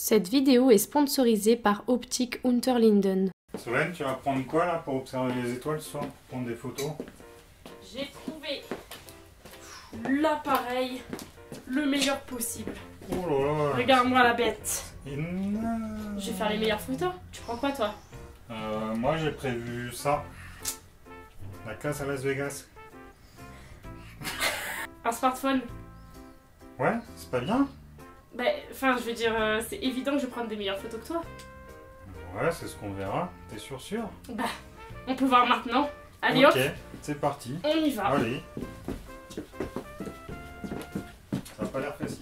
Cette vidéo est sponsorisée par Optique Unterlinden. Solène, tu vas prendre quoi là pour observer les étoiles ce soir? Prendre des photos? J'ai trouvé l'appareil le meilleur possible. Oh là là. Regarde-moi la bête. Énorme. Je vais faire les meilleures photos. Tu prends quoi toi? Moi j'ai prévu ça. La classe à Las Vegas. Un smartphone. Ouais, c'est pas bien? Enfin, je veux dire, c'est évident que je vais prendre des meilleures photos que toi. Ouais, c'est ce qu'on verra. T'es sûr? On peut voir maintenant. Allez ok, hop, c'est parti. on y va. Allez. Ça n'a pas l'air facile.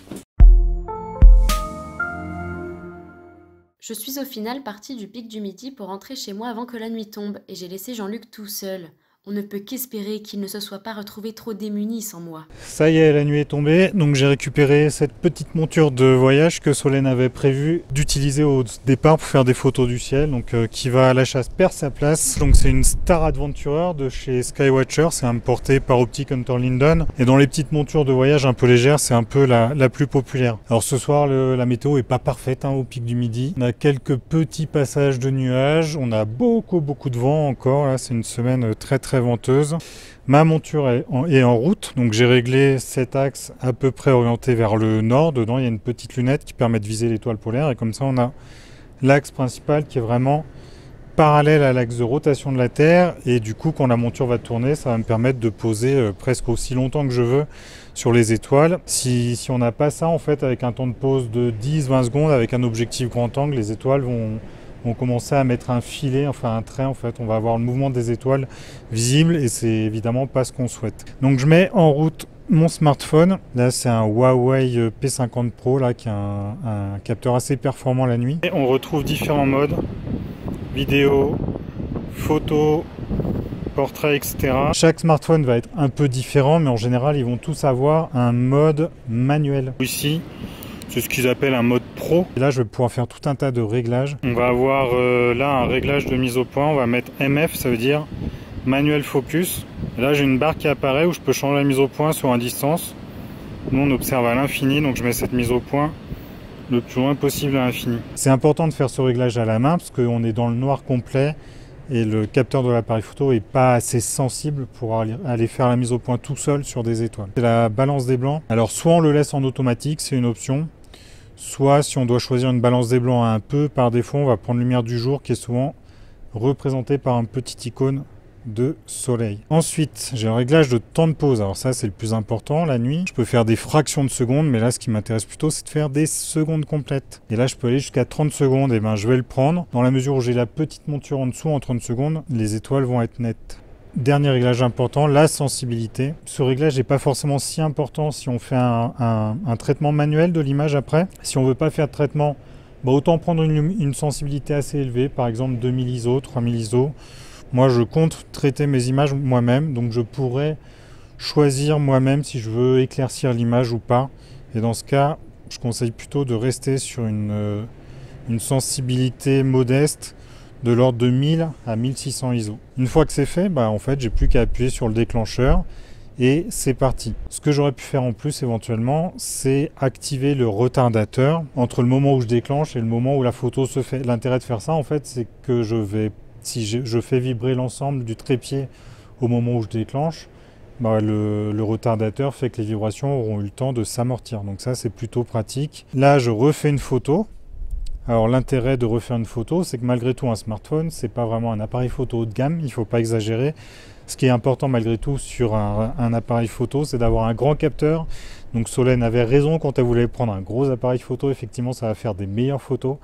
Je suis au final partie du pic du midi pour rentrer chez moi avant que la nuit tombe et j'ai laissé Jean-Luc tout seul. On ne peut qu'espérer qu'il ne se soit pas retrouvé trop démuni sans moi. Ça y est, la nuit est tombée, donc j'ai récupéré cette petite monture de voyage que Solène avait prévu d'utiliser au départ pour faire des photos du ciel, donc qui va à la chasse perd sa place. Donc c'est une Star Adventurer de chez Skywatcher, c'est importé par Optique Unterlinden. Et dans les petites montures de voyage un peu légères, c'est un peu la plus populaire. Alors ce soir, la météo est pas parfaite au pic du midi. On a quelques petits passages de nuages, on a beaucoup de vent encore. Là, c'est une semaine très venteuse. Ma monture est en route, donc j'ai réglé cet axe à peu près orienté vers le nord. Dedans, il y a une petite lunette qui permet de viser l'étoile polaire et comme ça, on a l'axe principal qui est vraiment parallèle à l'axe de rotation de la Terre et du coup, quand la monture va tourner, ça va me permettre de poser presque aussi longtemps que je veux sur les étoiles. Si on n'a pas ça, en fait, avec un temps de pause de 10-20 secondes, avec un objectif grand angle, les étoiles vont commencer à mettre un filet, enfin un trait en fait. On va avoir le mouvement des étoiles visible et c'est évidemment pas ce qu'on souhaite. Donc je mets en route mon smartphone. Là c'est un Huawei P50 Pro là, qui a un capteur assez performant la nuit. Et on retrouve différents modes. Vidéo, photo, portrait, etc. Chaque smartphone va être un peu différent mais en général ils vont tous avoir un mode manuel. Ici, c'est ce qu'ils appellent un mode pro. Et là, je vais pouvoir faire tout un tas de réglages. On va avoir là un réglage de mise au point. On va mettre MF, ça veut dire manuel focus. Et là, j'ai une barre qui apparaît où je peux changer la mise au point sur une distance. Nous, on observe à l'infini, donc je mets cette mise au point le plus loin possible à l'infini. C'est important de faire ce réglage à la main parce qu'on est dans le noir complet et le capteur de l'appareil photo n'est pas assez sensible pour aller faire la mise au point tout seul sur des étoiles. C'est la balance des blancs. Alors, soit on le laisse en automatique, c'est une option. Soit si on doit choisir une balance des blancs à un peu, par défaut on va prendre lumière du jour qui est souvent représentée par un petit icône de soleil. Ensuite j'ai le réglage de temps de pause, alors ça c'est le plus important la nuit. Je peux faire des fractions de secondes mais là ce qui m'intéresse plutôt c'est de faire des secondes complètes. Et là je peux aller jusqu'à 30 secondes et je vais le prendre. Dans la mesure où j'ai la petite monture en dessous en 30 secondes, les étoiles vont être nettes. Dernier réglage important, la sensibilité. Ce réglage n'est pas forcément si important si on fait un traitement manuel de l'image après. Si on ne veut pas faire de traitement, autant prendre une sensibilité assez élevée, par exemple 2000 ISO, 3000 ISO. Moi, je compte traiter mes images moi-même, donc je pourrais choisir moi-même si je veux éclaircir l'image ou pas. Et dans ce cas, je conseille plutôt de rester sur une sensibilité modeste, de l'ordre de 1000 à 1600 ISO. Une fois que c'est fait, en fait, j'ai plus qu'à appuyer sur le déclencheur et c'est parti. Ce que j'aurais pu faire en plus éventuellement, c'est activer le retardateur entre le moment où je déclenche et le moment où la photo se fait. L'intérêt de faire ça, en fait, c'est que si je fais vibrer l'ensemble du trépied au moment où je déclenche, le retardateur fait que les vibrations auront eu le temps de s'amortir. Donc ça, c'est plutôt pratique. Là, je refais une photo. Alors l'intérêt de refaire une photo, c'est que malgré tout un smartphone, c'est pas vraiment un appareil photo haut de gamme, il faut pas exagérer. Ce qui est important malgré tout sur un appareil photo, c'est d'avoir un grand capteur. Donc Solène avait raison quand elle voulait prendre un gros appareil photo, effectivement ça va faire des meilleures photos.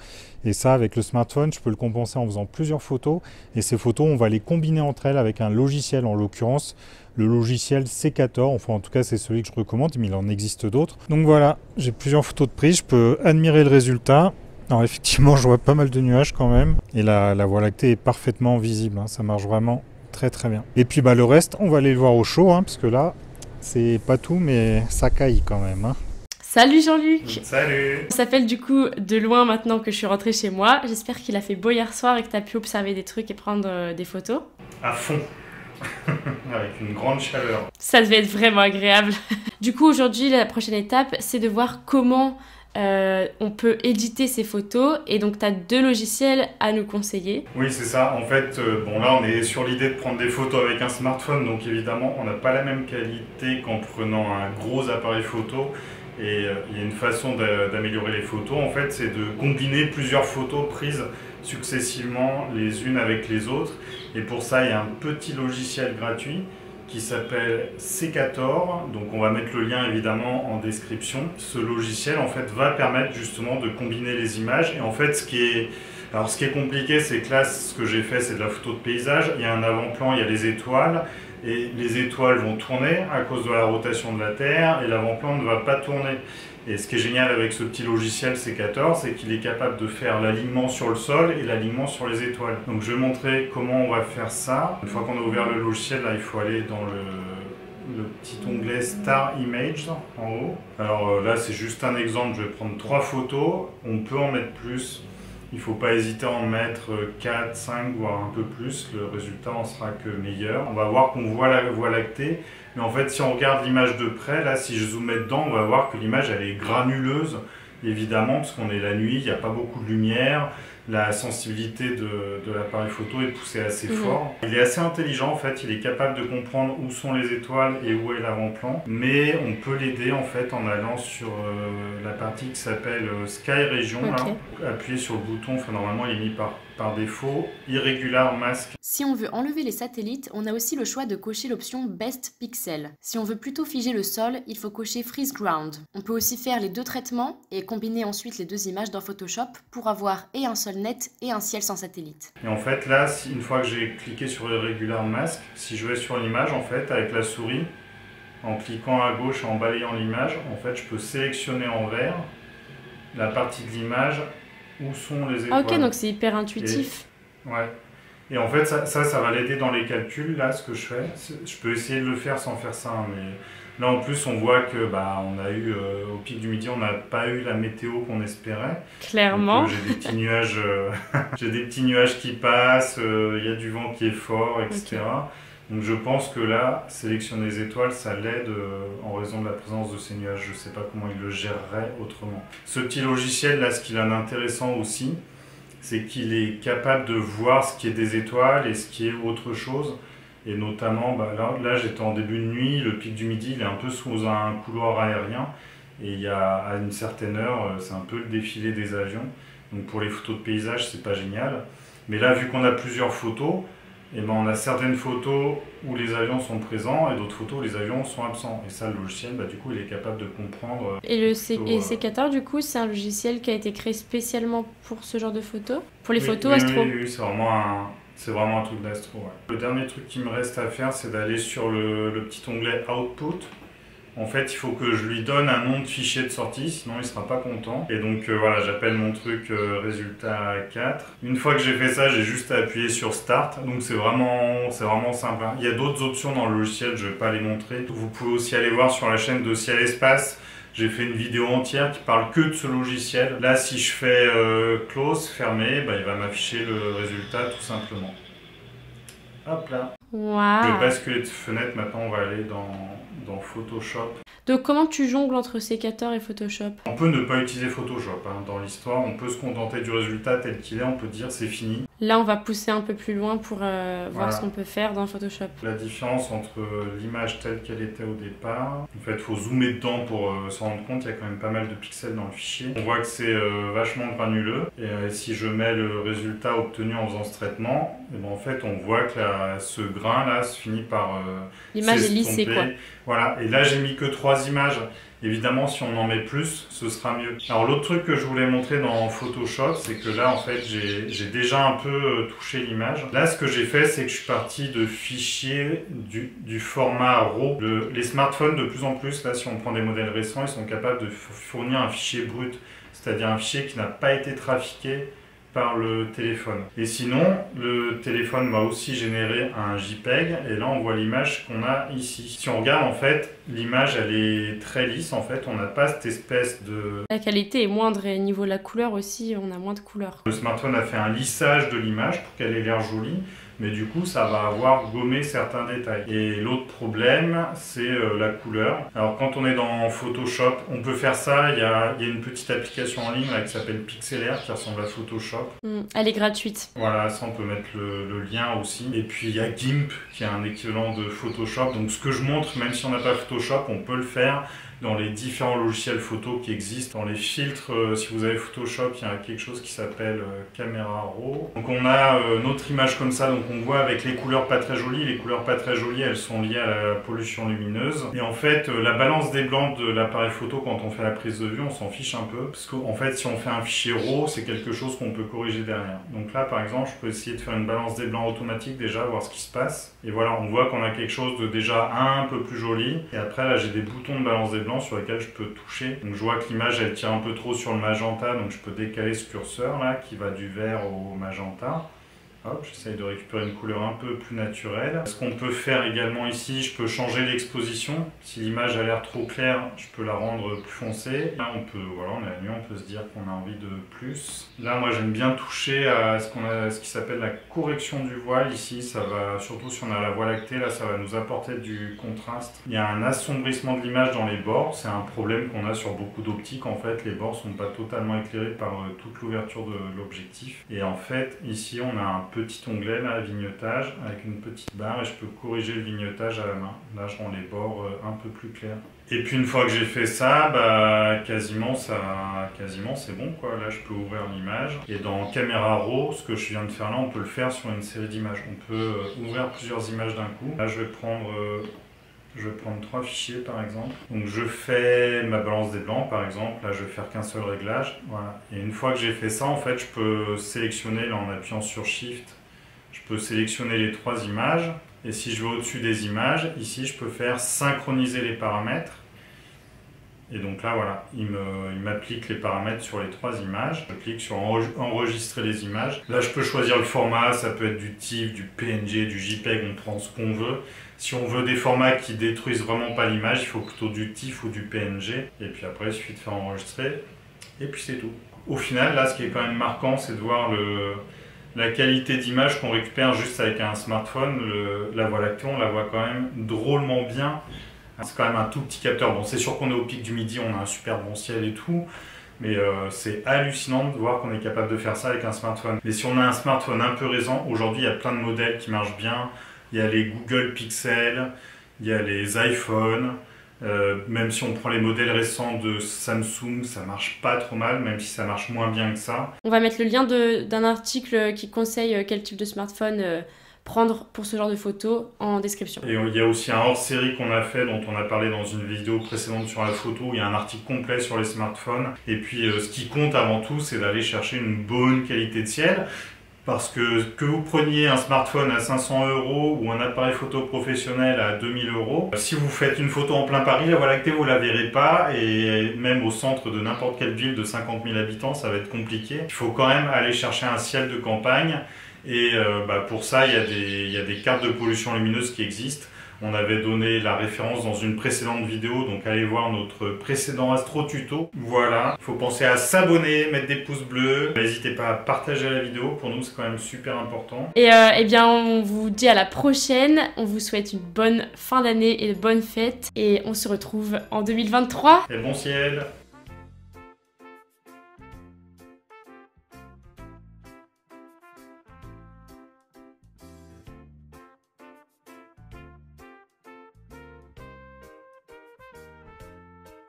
Et ça avec le smartphone, je peux le compenser en faisant plusieurs photos. Et ces photos, on va les combiner entre elles avec un logiciel, en l'occurrence le logiciel C14, enfin en tout cas c'est celui que je recommande, mais il en existe d'autres. Donc voilà, j'ai plusieurs photos de prise, je peux admirer le résultat. Alors effectivement, je vois pas mal de nuages quand même. Et la Voie lactée est parfaitement visible. Ça marche vraiment très bien. Et puis le reste, on va aller le voir au chaud. Parce que là, c'est pas tout, mais ça caille quand même. Salut Jean-Luc. Salut. On s'appelle du coup de loin maintenant que je suis rentrée chez moi. J'espère qu'il a fait beau hier soir et que tu as pu observer des trucs et prendre des photos. À fond. Avec une grande chaleur. Ça devait être vraiment agréable. Du coup, aujourd'hui, la prochaine étape, c'est de voir comment on peut éditer ces photos et donc tu as 2 logiciels à nous conseiller. Oui, c'est ça. En fait, bon là, on est sur l'idée de prendre des photos avec un smartphone, donc évidemment, on n'a pas la même qualité qu'en prenant un gros appareil photo. Et il y a une façon d'améliorer les photos, en fait, c'est de combiner plusieurs photos prises successivement les unes avec les autres. Et pour ça, il y a un petit logiciel gratuit qui s'appelle Secator. Donc on va mettre le lien évidemment en description. Ce logiciel en fait va permettre justement de combiner les images. Et en fait ce qui est compliqué, c'est que là ce que j'ai fait c'est de la photo de paysage. Il y a un avant-plan, il y a les étoiles. Et les étoiles vont tourner à cause de la rotation de la Terre et l'avant-plan ne va pas tourner. Et ce qui est génial avec ce petit logiciel Secator, c'est qu'il est capable de faire l'alignement sur le sol et l'alignement sur les étoiles. Donc je vais montrer comment on va faire ça. Une fois qu'on a ouvert le logiciel, là, il faut aller dans le petit onglet Star Image en haut. Alors là, c'est juste un exemple. Je vais prendre 3 photos. On peut en mettre plus. Il ne faut pas hésiter à en mettre 4, 5, voire un peu plus. Le résultat en sera que meilleur. On va voir qu'on voit la Voie lactée. Mais en fait, si on regarde l'image de près, là, si je zoomais dedans, on va voir que l'image, elle est granuleuse, évidemment, parce qu'on est la nuit, il n'y a pas beaucoup de lumière. La sensibilité de l'appareil photo est poussée assez fort. Il est assez intelligent, en fait. Il est capable de comprendre où sont les étoiles et où est l'avant-plan. Mais on peut l'aider, en fait, en allant sur la partie qui s'appelle Sky Region. Okay. Là. Appuyer sur le bouton, enfin, normalement, il est mis par défaut, Irregular Mask. Si on veut enlever les satellites, on a aussi le choix de cocher l'option Best Pixel. Si on veut plutôt figer le sol, il faut cocher Freeze Ground. On peut aussi faire les 2 traitements et combiner ensuite les 2 images dans Photoshop pour avoir et un sol net et un ciel sans satellite. Et en fait là, une fois que j'ai cliqué sur Irregular Mask, si je vais sur l'image en fait avec la souris, en cliquant à gauche et en balayant l'image, en fait je peux sélectionner en vert la partie de l'image où sont les étoiles. Ok, donc c'est hyper intuitif. Ouais. Et en fait, ça va l'aider dans les calculs, là, ce que je fais. Je peux essayer de le faire sans faire ça, hein, mais là, en plus, on voit que, on a eu, au pic du midi, on n'a pas eu la météo qu'on espérait. Clairement. Donc, j'ai des petits nuages, j'ai des petits nuages qui passent, il y a du vent qui est fort, etc. Okay. Donc, je pense que là, sélectionner les étoiles, ça l'aide en raison de la présence de ces nuages. Je ne sais pas comment il le gérerait autrement. Ce petit logiciel, là, ce qu'il a d'intéressant aussi, c'est qu'il est capable de voir ce qui est des étoiles et ce qui est autre chose. Et notamment, là j'étais en début de nuit, le pic du midi, il est un peu sous un couloir aérien. Et il y a, à une certaine heure, c'est un peu le défilé des avions. Donc pour les photos de paysage, c'est pas génial. Mais là, vu qu'on a plusieurs photos, on a certaines photos où les avions sont présents et d'autres photos où les avions sont absents. Et ça, le logiciel, du coup, il est capable de comprendre. Et Secator, du coup, c'est un logiciel qui a été créé spécialement pour ce genre de photos? Pour les photos astro? Oui, c'est vraiment un truc d'astro. Ouais. Le dernier truc qui me reste à faire, c'est d'aller sur le petit onglet Output. En fait, il faut que je lui donne un nom de fichier de sortie, sinon il ne sera pas content. Et donc voilà, j'appelle mon truc résultat 4. Une fois que j'ai fait ça, j'ai juste à appuyer sur Start. Donc c'est vraiment simple. Il y a d'autres options dans le logiciel, je ne vais pas les montrer. Vous pouvez aussi aller voir sur la chaîne de Ciel Espace. J'ai fait une vidéo entière qui parle que de ce logiciel. Là, si je fais Close, fermer, il va m'afficher le résultat tout simplement. Hop là. Wow. Je vais basculer de fenêtre, maintenant on va aller dans Photoshop. Donc comment tu jongles entre Secator et Photoshop? On peut ne pas utiliser Photoshop dans l'histoire, on peut se contenter du résultat tel qu'il est, on peut dire c'est fini. Là on va pousser un peu plus loin pour voir ce qu'on peut faire dans Photoshop. La différence entre l'image telle qu'elle était au départ, en fait il faut zoomer dedans pour se rendre compte, il y a quand même pas mal de pixels dans le fichier. On voit que c'est vachement granuleux et si je mets le résultat obtenu en faisant ce traitement, en fait on voit que ce grain là se finit par l'image est lissée quoi. Voilà, et là j'ai mis que 3 images. Évidemment, si on en met plus, ce sera mieux. Alors l'autre truc que je voulais montrer dans Photoshop, c'est que là, en fait, j'ai déjà un peu touché l'image. Là, ce que j'ai fait, c'est que je suis parti de fichiers du format RAW. Les smartphones, de plus en plus, là, si on prend des modèles récents, ils sont capables de fournir un fichier brut, c'est-à-dire un fichier qui n'a pas été trafiqué par le téléphone. Et sinon, le téléphone m'a aussi généré un JPEG et là on voit l'image qu'on a ici. Si on regarde en fait, l'image elle est très lisse en fait, on n'a pas cette espèce de... La qualité est moindre et au niveau de la couleur aussi, on a moins de couleur. Le smartphone a fait un lissage de l'image pour qu'elle ait l'air jolie, mais du coup ça va avoir gommé certains détails. Et l'autre problème, c'est la couleur. Alors quand on est dans Photoshop, on peut faire ça, il y a une petite application en ligne là, qui s'appelle Pixlr qui ressemble à Photoshop. Elle est gratuite. Voilà, ça on peut mettre le lien aussi. Et puis il y a GIMP qui est un équivalent de Photoshop. Donc ce que je montre, même si on n'a pas Photoshop, on peut le faire dans les différents logiciels photo qui existent. Dans les filtres, si vous avez Photoshop, il y a quelque chose qui s'appelle Camera Raw. Donc on a notre image comme ça, donc on voit avec les couleurs pas très jolies. Les couleurs pas très jolies, elles sont liées à la pollution lumineuse. Et en fait, la balance des blancs de l'appareil photo, quand on fait la prise de vue, on s'en fiche un peu. Parce qu'en fait, si on fait un fichier RAW, c'est quelque chose qu'on peut corriger derrière. Donc là, par exemple, je peux essayer de faire une balance des blancs automatique déjà, voir ce qui se passe. Et voilà, on voit qu'on a quelque chose de déjà un peu plus joli. Et après, là, j'ai des boutons de balance des blancs sur lesquels je peux toucher. Donc je vois que l'image elle tire un peu trop sur le magenta, donc je peux décaler ce curseur là qui va du vert au magenta. Hop, j'essaye de récupérer une couleur un peu plus naturelle. Ce qu'on peut faire également ici, je peux changer l'exposition. Si l'image a l'air trop claire, je peux la rendre plus foncée. Là, on peut, voilà, on est à la nuit, on peut se dire qu'on a envie de plus. Là, moi, j'aime bien toucher à ce qui s'appelle la correction du voile. Ici, ça va, surtout si on a la voie lactée, là, ça va nous apporter du contraste. Il y a un assombrissement de l'image dans les bords. C'est un problème qu'on a sur beaucoup d'optiques. En fait, les bords sont pas totalement éclairés par toute l'ouverture de l'objectif. Et en fait, ici, on a un petit onglet là, vignetage, avec une petite barre et je peux corriger le vignetage à la main. Là, je rends les bords un peu plus clairs. Et puis une fois que j'ai fait ça, bah, quasiment c'est bon quoi. Là, je peux ouvrir l'image. Et dans Camera Raw, ce que je viens de faire là, on peut le faire sur une série d'images. On peut ouvrir plusieurs images d'un coup. Là, je vais prendre 3 fichiers par exemple. Donc je fais ma balance des blancs par exemple. Là je vais faire qu'un seul réglage. Voilà. Et une fois que j'ai fait ça, en fait, je peux sélectionner là en appuyant sur Shift. Je peux sélectionner les 3 images. Et si je vais au-dessus des images, ici je peux faire synchroniser les paramètres. Et donc là voilà, il m'applique les paramètres sur les 3 images. Je clique sur enregistrer les images. Là je peux choisir le format, ça peut être du TIFF, du PNG, du JPEG, on prend ce qu'on veut. Si on veut des formats qui détruisent vraiment pas l'image, il faut plutôt du TIFF ou du PNG. Et puis après il suffit de faire enregistrer. Et puis c'est tout. Au final là ce qui est quand même marquant, c'est de voir la qualité d'image qu'on récupère juste avec un smartphone. La voie lactée, on la voit quand même drôlement bien. C'est quand même un tout petit capteur. Bon, c'est sûr qu'on est au pic du midi, on a un super bon ciel et tout, mais c'est hallucinant de voir qu'on est capable de faire ça avec un smartphone. Mais si on a un smartphone un peu récent, aujourd'hui il y a plein de modèles qui marchent bien. Il y a les Google Pixel, il y a les iPhones. Même si on prend les modèles récents de Samsung, ça marche pas trop mal, même si ça marche moins bien que ça. On va mettre le lien d'un article qui conseille quel type de smartphone prendre pour ce genre de photos en description. Et il y a aussi un hors-série qu'on a fait, dont on a parlé dans une vidéo précédente sur la photo. Il y a un article complet sur les smartphones. Et puis ce qui compte avant tout, c'est d'aller chercher une bonne qualité de ciel. Parce que vous preniez un smartphone à 500 € ou un appareil photo professionnel à 2000 €, si vous faites une photo en plein Paris, la Voie lactée, vous la verrez pas, et même au centre de n'importe quelle ville de 50 000 habitants, ça va être compliqué. Il faut quand même aller chercher un ciel de campagne, et pour ça, il y a des cartes de pollution lumineuse qui existent. On avait donné la référence dans une précédente vidéo, donc allez voir notre précédent Astro Tuto. Voilà, il faut penser à s'abonner, mettre des pouces bleus. N'hésitez pas à partager la vidéo, pour nous c'est quand même super important. Et eh bien on vous dit à la prochaine, on vous souhaite une bonne fin d'année et de bonnes fêtes. Et on se retrouve en 2023. Et bon ciel!